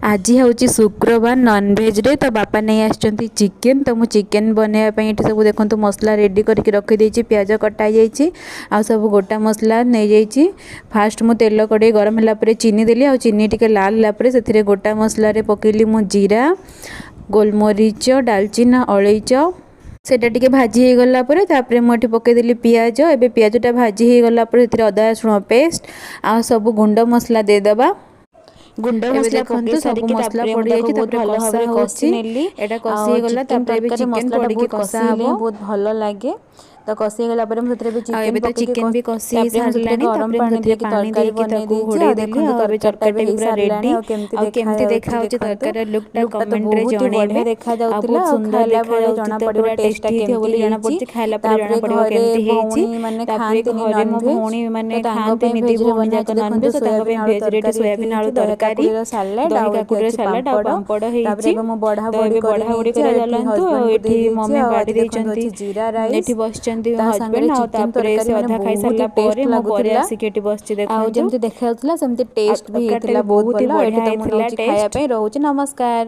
आज हूँ शुक्रवार नॉनभेज रे तो बापा नहीं आसछंती चिकेन तो मु चिकेन बनवाई ये सब देखो मसला रेडी करके रखी प्याज कटा जाइए आ सब गोटा मसला नहीं जाइए। फास्ट मु तेल कड़े गरम है चीनी देली आ चीनी टिके लाल है गोटा मसला पकईली मु जीरा गोलमरीच डालचीना अलैच सेटा टिके भाजी हो गला तापर मुझे पकईदेली पियाज एबे पियाजटा भाजी हो गला अदा रसुण पेस्ट आ सब गुंड मसला देदेबा गुंड मसला पकई सब मसला पड़ जाए भल भाव कषि नेली एटा कषि गला चिकेन पड़ी कषा हम बहुत भल लगे तो कषि गला चिकेन भी कषि सारे गरम पानी देके तरकारी बनै घोड़े देली तरकारी पूरा रेडी आ केमती देखा होची तरकारी लुकटा कमेंट रे जणेबे देखा जाउतिला बहुत सुंदर देखा जाना पड़ो टेस्ट केमती बोली जाना पड़ती खाइला पर जाना पड़ो केमती हेची माने खांती घरे मो भौणी माने खांती निति भौणी जाक नॉनवेज तांग पे वेज रेडी सोयाबीन आलू तरकारी सलाड आ काकुड़ी सलाड आ पापड़ हेची तापर मो बढ़ा बड़ी करे जालंतु एठी मम्मी बाडी देचंती जीरा राइस एठी बस हस्बैंड से अधा खाई सारा पर मो पर आसिक बसची देखा जमती देखा सेमती टेस्ट भी बहुत बढ़िया खाया पे रहउची। नमस्कार।